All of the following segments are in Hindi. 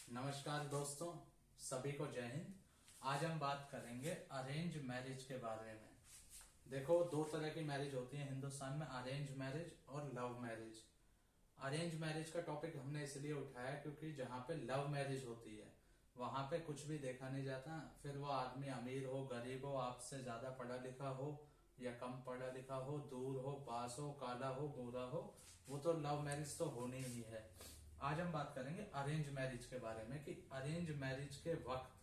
नमस्कार दोस्तों, सभी को जय हिंद। आज हम बात करेंगे अरेंज मैरिज के बारे में। देखो, दो तरह की मैरिज होती है हिंदुस्तान में, अरेंज मैरिज और लव मैरिज। अरेंज मैरिज का टॉपिक हमने इसलिए उठाया क्योंकि जहाँ पे लव मैरिज होती है वहां पे कुछ भी देखा नहीं जाता। फिर वो आदमी अमीर हो, गरीब हो, आपसे ज्यादा पढ़ा लिखा हो या कम पढ़ा लिखा हो, दूर हो, पास हो, काला हो, गोरा हो, वो तो लव मैरिज तो होनी ही है। आज हम बात करेंगे अरेंज मैरिज के बारे में कि अरेंज मैरिज के वक्त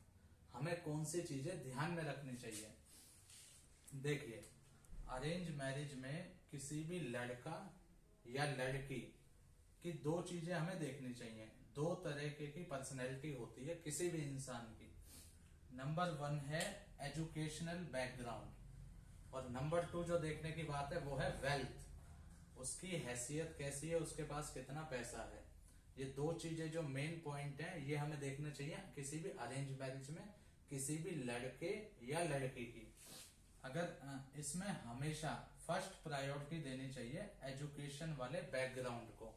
हमें कौन सी चीजें ध्यान में रखनी चाहिए। देखिए, अरेंज मैरिज में किसी भी लड़का या लड़की की दो चीजें हमें देखनी चाहिए। दो तरह की पर्सनैलिटी होती है किसी भी इंसान की। नंबर 1 है एजुकेशनल बैकग्राउंड और नंबर 2 जो देखने की बात है वो है वेल्थ। उसकी हैसियत कैसी है, उसके पास कितना पैसा है। ये दो चीजें जो मेन पॉइंट है ये हमें देखना चाहिए किसी भी अरेंज मैरिज में, किसी भी लड़के या लड़की की। अगर इसमें हमेशा फर्स्ट प्रायोरिटी देनी चाहिए एजुकेशन वाले बैकग्राउंड को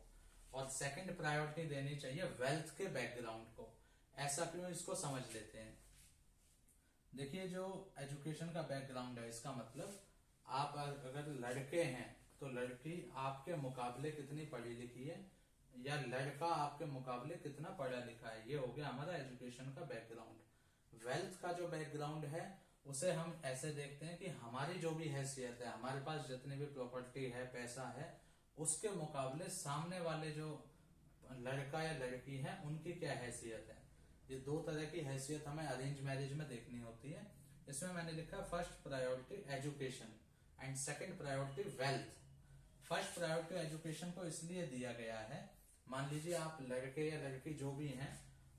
और सेकंड प्रायोरिटी देनी चाहिए वेल्थ के बैकग्राउंड को। ऐसा क्यों, इसको समझ लेते हैं। देखिए, जो एजुकेशन का बैकग्राउंड है इसका मतलब आप अगर लड़के हैं तो लड़की आपके मुकाबले कितनी पढ़ी लिखी है या लड़का आपके मुकाबले कितना पढ़ा लिखा है, ये हो गया हमारा एजुकेशन का बैकग्राउंड। वेल्थ का जो बैकग्राउंड है उसे हम ऐसे देखते हैं कि हमारी जो भी हैसियत है, हमारे पास जितनी भी प्रॉपर्टी है, पैसा है, उसके मुकाबले सामने वाले जो लड़का या लड़की है उनकी क्या हैसियत है। ये दो तरह की हैसियत हमें अरेंज मैरिज में देखनी होती है। इसमें मैंने लिखा first priority education and second priority wealth. First priority education को इसलिए दिया गया है, मान लीजिए आप लड़के या लड़की जो भी हैं,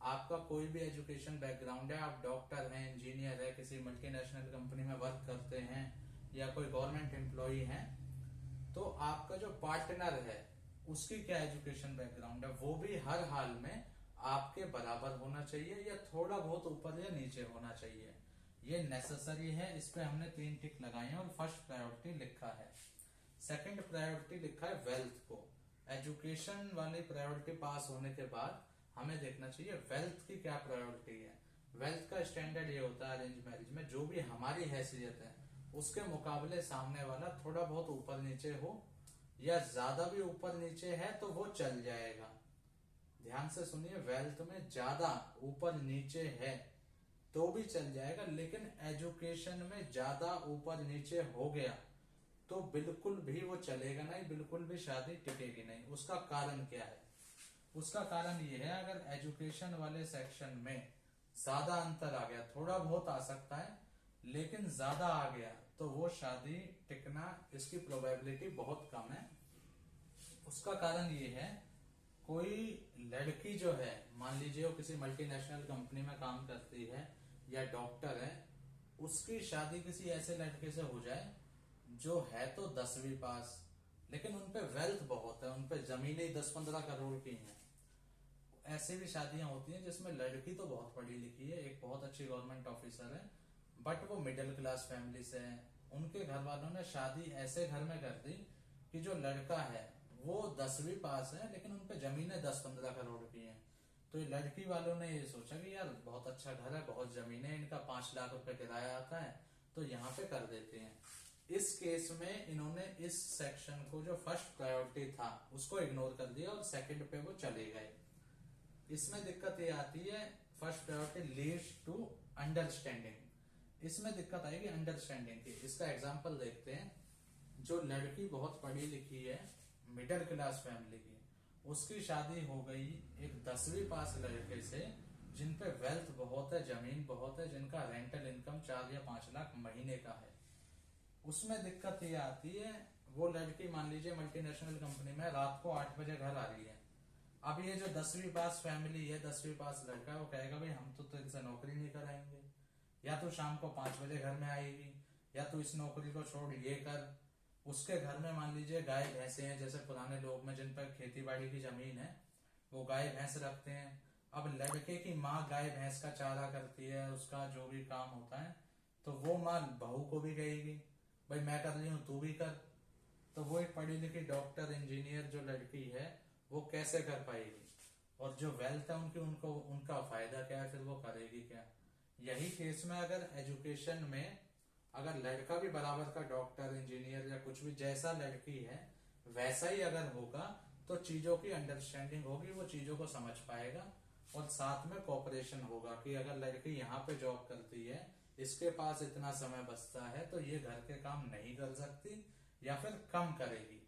आपका कोई भी एजुकेशन बैकग्राउंड है, आप डॉक्टर हैं, इंजीनियर है, किसी मल्टीनेशनल कंपनी में वर्क करते हैं या कोई गवर्नमेंट एम्प्लॉय हैं, तो आपका जो पार्टनर है उसकी क्या एजुकेशन बैकग्राउंड है वो भी हर हाल में आपके बराबर होना चाहिए या थोड़ा बहुत ऊपर या नीचे होना चाहिए। ये नेसेसरी है। इस पे हमने 3 टिक लगाए हैं और फर्स्ट प्रायोरिटी लिखा है। सेकंड प्रायोरिटी लिखा है वेल्थ को। एजुकेशन वाली प्रायोरिटी पास होने के बाद हमें देखना चाहिए वेल्थ की क्या प्रायोरिटी है। वेल्थ का स्टैंडर्ड ये होता है अरेंज मैरिज में, जो भी हमारी हैसियत है उसके मुकाबले सामने वाला थोड़ा बहुत ऊपर नीचे हो या ज्यादा भी ऊपर नीचे है तो वो चल जाएगा। ध्यान से सुनिए, वेल्थ में ज्यादा ऊपर नीचे है तो भी चल जाएगा, लेकिन एजुकेशन में ज्यादा ऊपर नीचे हो गया तो बिल्कुल भी वो चलेगा नहीं, बिल्कुल भी शादी टिकेगी नहीं। उसका कारण क्या है? उसका कारण ये है, अगर एजुकेशन वाले सेक्शन में ज्यादा अंतर आ गया, थोड़ा बहुत आ सकता है लेकिन ज्यादा आ गया तो वो शादी टिकना, इसकी प्रोबेबिलिटी बहुत कम है। उसका कारण ये है, कोई लड़की जो है, मान लीजिए वो किसी मल्टीनेशनल कंपनी में काम करती है या डॉक्टर है, उसकी शादी किसी ऐसे लड़के से हो जाए जो है तो 10वीं पास लेकिन उनपे वेल्थ बहुत है, उनपे जमीनें 10-15 करोड़ की हैं। ऐसे भी शादियां होती हैं जिसमें लड़की तो बहुत पढ़ी लिखी है, एक बहुत अच्छी गवर्नमेंट ऑफिसर है, बट वो मिडिल क्लास फैमिली से है। उनके घर वालों ने शादी ऐसे घर में कर दी कि जो लड़का है वो 10वीं पास है लेकिन उनपे जमीनें 10-15 करोड़ की हैं। तो ये लड़की वालों ने ये सोचा कि यार बहुत अच्छा घर है, बहुत जमीनें, इनका 5 लाख रुपए किराया आता है तो यहाँ पे कर देते हैं। इस केस में इन्होंने इस सेक्शन को जो फर्स्ट प्रायोरिटी था उसको इग्नोर कर दिया और सेकंड पे वो चले गए। इसमें दिक्कत ये आती है, first priority leads to understanding. इसमें दिक्कत आएगी अंडरस्टैंडिंग की। इसका एग्जांपल देखते हैं। जो लड़की बहुत पढ़ी लिखी है, मिडिल क्लास फैमिली की, उसकी शादी हो गई एक 10वीं पास लड़के से जिनपे वेल्थ बहुत है, जमीन बहुत है, जिनका रेंटल इनकम 4 या 5 लाख महीने का है। उसमें दिक्कत ये आती है, वो लड़की मान लीजिए मल्टीनेशनल कंपनी में रात को 8 बजे घर आ रही है। अब ये जो 10वीं पास फैमिली है, 10वीं पास लड़का है, वो कहेगा भाई हम तो इनसे नौकरी नहीं कराएंगे, या तो शाम को 5 बजे घर में आएगी या तो इस नौकरी को छोड़ ये कर। उसके घर में मान लीजिए गाय भैंसे हैं, जैसे पुराने लोग में जिन पर खेती बाड़ी की जमीन है वो गाय भैंस रखते हैं। अब लड़के की माँ गाय भैंस का चारा करती है, उसका जो भी काम होता है, तो वो माँ बहू को भी कहेगी भाई मैं कर रही हूं तू भी कर। तो वो एक पढ़ी लिखी डॉक्टर इंजीनियर जो लड़की है वो कैसे कर पाएगी? और जो वेल्थ है उनकी, उनको उनका फायदा क्या है, फिर वो करेगी क्या। यही केस में अगर एजुकेशन में अगर लड़का भी बराबर का डॉक्टर, इंजीनियर या कुछ भी जैसा लड़की है वैसा ही अगर होगा तो चीजों की अंडरस्टैंडिंग होगी, वो चीजों को समझ पाएगा और साथ में कोऑपरेशन होगा कि अगर लड़की यहाँ पे जॉब करती है, इसके पास इतना समय बचता है तो ये घर के काम नहीं कर सकती या फिर कम करेगी।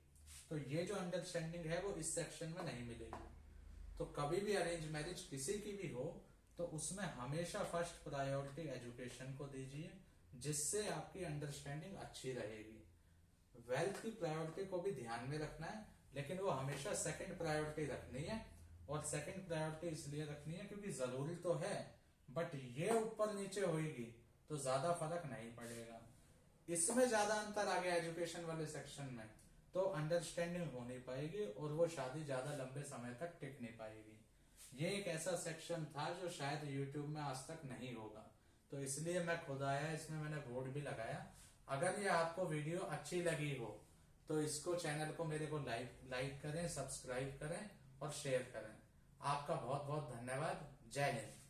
तो ये जो अंडरस्टैंडिंग है वो इस सेक्शन में नहीं मिलेगी। तो कभी भी अरेंज मैरिज किसी की भी हो तो उसमें हमेशा फर्स्ट प्रायोरिटी एजुकेशन को दीजिए, जिससे आपकी अंडरस्टैंडिंग अच्छी रहेगी। वेल्थ की प्रायोरिटी को भी ध्यान में रखना है, लेकिन वो हमेशा सेकंड प्रायोरिटी रखनी है। और सेकंड प्रायोरिटी इसलिए रखनी है क्योंकि जरूरी तो है, बट ये ऊपर नीचे होगी तो ज्यादा फर्क नहीं पड़ेगा। इसमें ज्यादा अंतर आ गया एजुकेशन वाले सेक्शन में तो अंडरस्टैंडिंग हो नहीं पाएगी और वो शादी ज्यादा लंबे समय तक टिक नहीं पाएगी। ये एक ऐसा सेक्शन था जो शायद यूट्यूब में आज तक नहीं होगा, तो इसलिए मैं खुद आया, इसमें मैंने बोर्ड भी लगाया। अगर ये आपको वीडियो अच्छी लगी हो तो इसको, चैनल को मेरे को लाइक करें, सब्सक्राइब करें और शेयर करें। आपका बहुत बहुत धन्यवाद। जय हिंद।